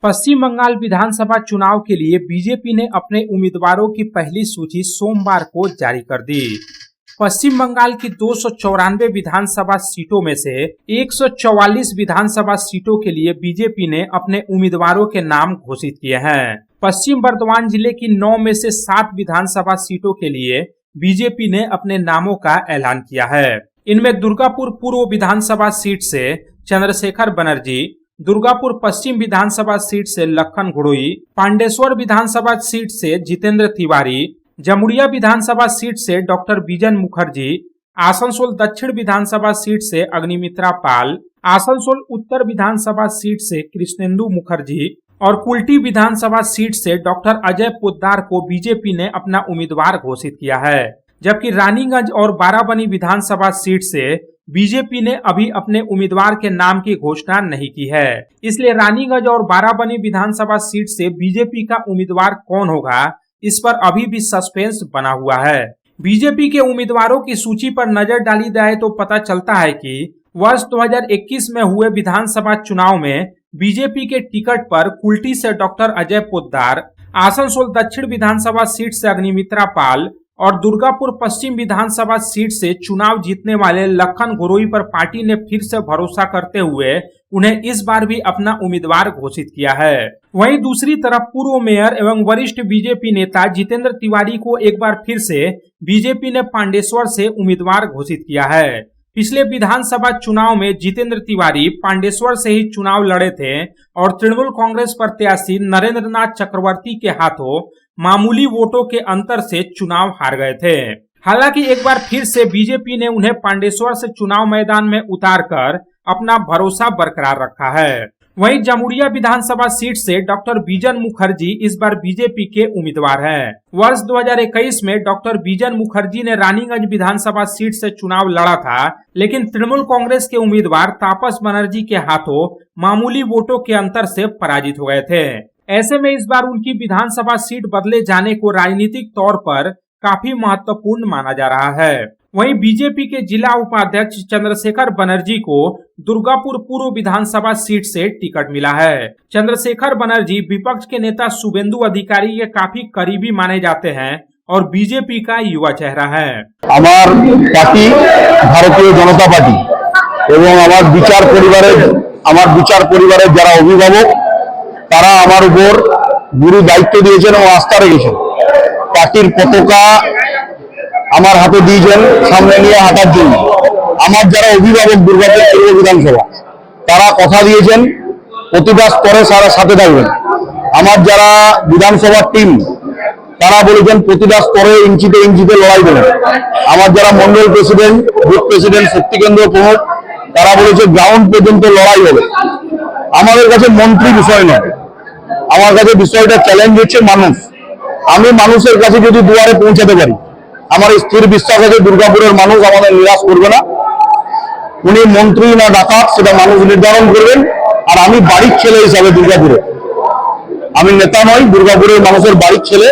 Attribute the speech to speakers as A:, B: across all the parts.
A: पश्चिम बंगाल विधानसभा चुनाव के लिए बीजेपी ने अपने उम्मीदवारों की पहली सूची सोमवार को जारी कर दी। पश्चिम बंगाल की 294 विधानसभा सीटों में से 144 विधानसभा सीटों के लिए बीजेपी ने अपने उम्मीदवारों के नाम घोषित किए हैं। पश्चिम बर्धमान जिले की 9 में से 7 विधानसभा सीटों के लिए बीजेपी ने अपने नामों का ऐलान किया है। इनमें दुर्गापुर पूर्व विधानसभा सीट से चंद्रशेखर बनर्जी, दुर्गापुर पश्चिम विधानसभा सीट से लखन घुड़ोई, पांडेश्वर विधानसभा सीट से जितेंद्र तिवारी, जमुड़िया विधानसभा सीट से डॉक्टर बिजन मुखर्जी, आसनसोल दक्षिण विधानसभा सीट से अग्निमित्रा पाल, आसनसोल उत्तर विधानसभा सीट से कृष्णेंदु मुखर्जी और कुल्टी विधानसभा सीट से डॉक्टर अजय पोद्दार को बीजेपी ने अपना उम्मीदवार घोषित किया है। जबकि रानीगंज और बाराबनी विधानसभा सीट से बीजेपी ने अभी अपने उम्मीदवार के नाम की घोषणा नहीं की है। इसलिए रानीगंज और बाराबनी विधानसभा सीट से बीजेपी का उम्मीदवार कौन होगा, इस पर अभी भी सस्पेंस बना हुआ है। बीजेपी के उम्मीदवारों की सूची पर नजर डाली जाए तो पता चलता है कि वर्ष 2021 में हुए विधानसभा चुनाव में बीजेपी के टिकट पर कुल्टी से डॉक्टर अजय पोद्दार, आसनसोल दक्षिण विधानसभा सीट से अग्निमित्रा पाल और दुर्गापुर पश्चिम विधानसभा सीट से चुनाव जीतने वाले लखन घुड़ोई पर पार्टी ने फिर से भरोसा करते हुए उन्हें इस बार भी अपना उम्मीदवार घोषित किया है। वहीं दूसरी तरफ पूर्व मेयर एवं वरिष्ठ बीजेपी नेता जितेंद्र तिवारी को एक बार फिर से बीजेपी ने पांडेश्वर से उम्मीदवार घोषित किया है। पिछले विधानसभा चुनाव में जितेंद्र तिवारी पांडेश्वर से ही चुनाव लड़े थे और तृणमूल कांग्रेस प्रत्याशी नरेंद्र नाथ चक्रवर्ती के हाथों मामूली वोटों के अंतर से चुनाव हार गए थे। हालांकि एक बार फिर से बीजेपी ने उन्हें पांडेश्वर से चुनाव मैदान में उतारकर अपना भरोसा बरकरार रखा है। वहीं जमुड़िया विधानसभा सीट से डॉक्टर बिजन मुखर्जी इस बार बीजेपी के उम्मीदवार हैं। वर्ष 2021 में डॉक्टर बिजन मुखर्जी ने रानीगंज विधानसभा सीट से चुनाव लड़ा था, लेकिन तृणमूल कांग्रेस के उम्मीदवार तापस बनर्जी के हाथों मामूली वोटों के अंतर से पराजित हो गए थे। ऐसे में इस बार उनकी विधानसभा सीट बदले जाने को राजनीतिक तौर पर काफी महत्वपूर्ण माना जा रहा है। वहीं बीजेपी के जिला उपाध्यक्ष चंद्रशेखर बनर्जी को दुर्गापुर पूर्व विधानसभा सीट से टिकट मिला है। चंद्रशेखर बनर्जी विपक्ष के नेता शुभेंदु अधिकारी के काफी करीबी माने जाते हैं और बीजेपी का युवा चेहरा है।
B: আমার পার্টি ভারতীয় জনতা পার্টি এবং আমার বিচার পরিবারের যারা অভিভাবক তারা আমার উপর গুরু দায়িত্ব দিয়েছেন এবং আস্থা রেখেছেন। পার্টির পতাকা আমার হাতে দিয়েছেন সামনে নিয়ে হাঁটার জন্য। আমার যারা অভিভাবক দুর্গাপুর পূর্ব বিধানসভা তারা কথা দিয়েছেন প্রতিটা স্তরে সাথে থাকবেন। আমার যারা বিধানসভার টিম তারা বলেছেন প্রতিটা স্তরে ইঞ্চিতে ইঞ্চিতে লড়াই করবেন। আমার যারা মন্ডল প্রেসিডেন্ট, বুথ প্রেসিডেন্ট, শক্তিকেন্দ্র প্রমুখ তারা বলেছে গ্রাউন্ড পর্যন্ত লড়াই হবে। আমাদের কাছে মন্ত্রী বিষয় নয়, আমার কাছে বিষয়টা চ্যালেঞ্জ হচ্ছে মানুষ। আমি মানুষের কাছে যদি দুয়ারে পৌঁছাতে পারি, আমার স্থির বিশ্বাস আছে দুর্গাপুরের মানুষ আমাদের নিরাশ করবে না। উনি মন্ত্রী না ডাকাত সেটা মানুষ নির্ধারণ করবেন। আর আমি বাড়ির ছেলে হিসাবে দুর্গাপুরে, আমি নেতা নই, দুর্গাপুরের মানুষের বাড়ির ছেলে।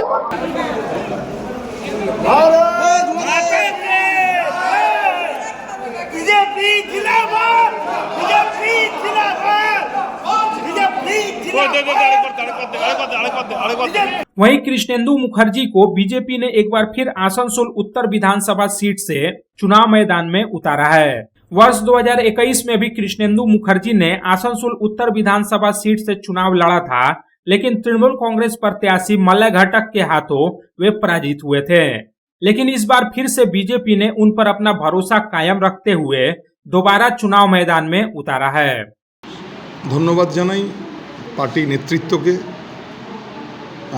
A: वहीं कृष्णेंदु मुखर्जी को बीजेपी ने एक बार फिर आसनसोल उत्तर विधानसभा सीट से चुनाव मैदान में उतारा है। वर्ष 2021 में भी कृष्णेंदु मुखर्जी ने आसनसोल उत्तर विधानसभा सीट से चुनाव लड़ा था, लेकिन तृणमूल कांग्रेस प्रत्याशी मलय घटक के हाथों वे पराजित हुए थे। लेकिन इस बार फिर से बीजेपी ने उन पर अपना भरोसा कायम रखते हुए दोबारा चुनाव मैदान में उतारा है।
C: धन्यवाद জানাই পার্টি নেতৃত্বকে,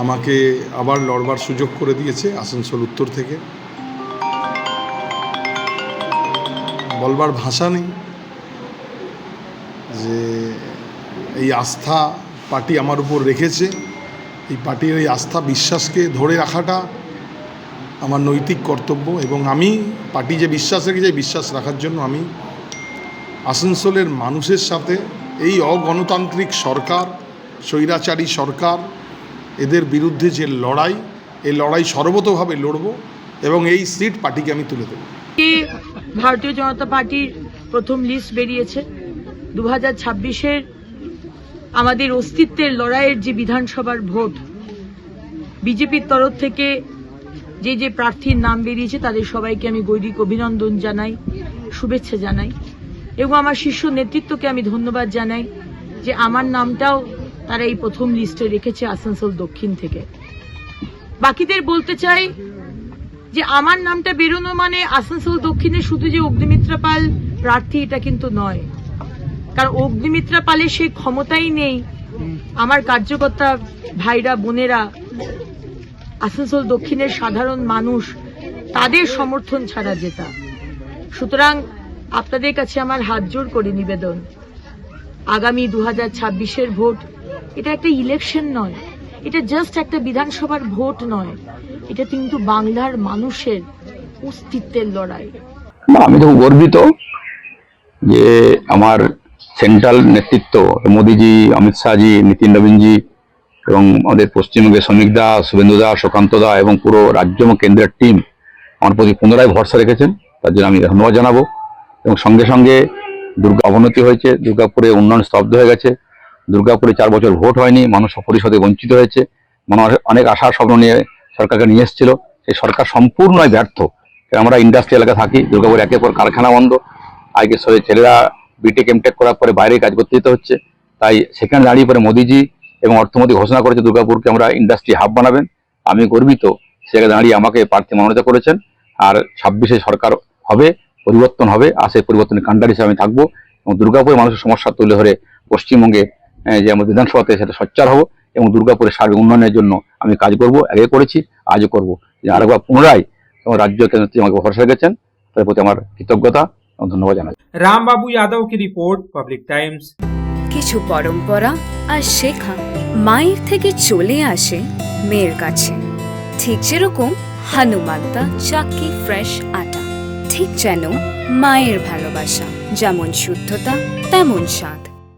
C: আমাকে আবার লড়বার সুযোগ করে দিয়েছে আসানসোল উত্তর থেকে। বলবার ভাষা নেই যে এই আস্থা পার্টি আমার উপর রেখেছে। এই পার্টির এই আস্থা বিশ্বাসকে ধরে রাখাটা আমার নৈতিক কর্তব্য এবং আমি পার্টি যে বিশ্বাস রেখেছে বিশ্বাস রাখার জন্য আমি আসানসোলের মানুষের সাথে এই অগণতান্ত্রিক সরকার, স্বৈরাচারী সরকার, এদের বিরুদ্ধে যে লড়াই, এই লড়াই সর্বতোভাবে লড়ব এবং এই সিট পার্টিকে আমি তুলে দেব।
D: ভারতীয় জনতা পার্টির প্রথম লিস্ট বেরিয়েছে। 2026-এর আমাদের অস্তিত্বের লড়াইয়ের যে বিধানসভার ভোট, বিজেপির তরফ থেকে যে যে প্রার্থীর নাম বেরিয়েছে তাদের সবাইকে আমি গৈরিক অভিনন্দন জানাই, শুভেচ্ছা জানাই এবং আমার শীর্ষ নেতৃত্বকে আমি ধন্যবাদ জানাই যে আমার নামটাও তারা এই প্রথম লিস্টে রেখেছে আসানসোল দক্ষিণ থেকে। বাকিদের বলতে চাই যে আমার নামটা বেরোনো মানে আসানসোল দক্ষিণে শুধু যে অগ্নিমিত্রা পাল প্রার্থী এটা কিন্তু নয়, কারণ অগ্নিমিত্রা পালের সেই ক্ষমতাই নেই আমার কার্যকর্তা ভাইরা বোনেরা, আসানসোল দক্ষিণের সাধারণ মানুষ তাদের সমর্থন ছাড়া যেটা। সুতরাং আপনাদের কাছে আমার হাত জোর করে নিবেদন, আগামী 2026-এর ভোট এটা একটা ইলেকশন নয়, এটা জাস্ট একটা বিধানসভার ভোট নয়, এটা কিন্তু বাংলার মানুষের অস্তিত্বের লড়াই।
B: আমি তো গর্বিত যে আমার সেন্ট্রাল নেতৃত্ব মোদীজি, অমিত শাহজি, নীতিন নবীনজি এবং আমাদের পশ্চিমবঙ্গের শ্রমিক দা, শুভেন্দু দা, সুকান্ত দা এবং পুরো রাজ্য এবং কেন্দ্রের টিম আমার প্রতি পুনরায় ভরসা রেখেছেন, তার জন্য আমি ধন্যবাদ জানাবো। এবং সঙ্গে সঙ্গে দুর্গা অবনতি হয়েছে, দুর্গাপুরে উন্নয়ন স্তব্ধ হয়ে গেছে, দুর্গাপুরে 4 বছর ভোট হয়নি, মানুষ পরিষদে বঞ্চিত হয়েছে, মানুষ অনেক আশার স্বপ্ন নিয়ে সরকারকে নিয়ে এসেছিল, সেই সরকার সম্পূর্ণই ব্যর্থ। আমরা ইন্ডাস্ট্রি এলাকা থাকি, দুর্গাপুরে একের পর কারখানা বন্ধ, আজকে ছেলেরা বিটেক এমটেক করার পরে বাইরে কাজ করতে যেতে হচ্ছে। তাই সেখানে দাঁড়িয়ে পরে মোদিজি এবং অর্থমন্ত্রী ঘোষণা করেছে দুর্গাপুরকে আমরা ইন্ডাস্ট্রি হাব বানাবেন। আমি গর্বিত সেখানে দাঁড়িয়ে আমাকে প্রার্থী মনোনীত করেছেন। আর 26-এ সরকার হবে, পরিবর্তন হবে, আর সেই পরিবর্তনের কান্ডার হিসেবে আমি থাকবো এবং দুর্গাপুরে মানুষের সমস্যা তুলে ধরে পশ্চিমবঙ্গে যে আমাদের বিধানসভাতে সেটা সোচ্চার হবো এবং দুর্গাপুরের সার্বিক উন্নয়নের জন্য আমি কাজ করব, আগে করেছি, আজও করবো। আরেকবার পুনরায় রাজ্য কেন্দ্র আমাকে ভরসা রেখেছেন, তার প্রতি আমার কৃতজ্ঞতা এবং ধন্যবাদ জানাই।
A: रामबाबू यादव की रिपोर्ट, पब्लिक टाइम्स।
E: কিছু পরম্পরা আর শেখা মায়ের থেকে চলে আসে মেয়ের কাছে, ঠিক যেরকম হনুমান্তা চাক্কি ফ্রেশ আটা, ঠিক যেন মায়ের ভালোবাসা, যেমন শুদ্ধতা তেমন স্বাদ।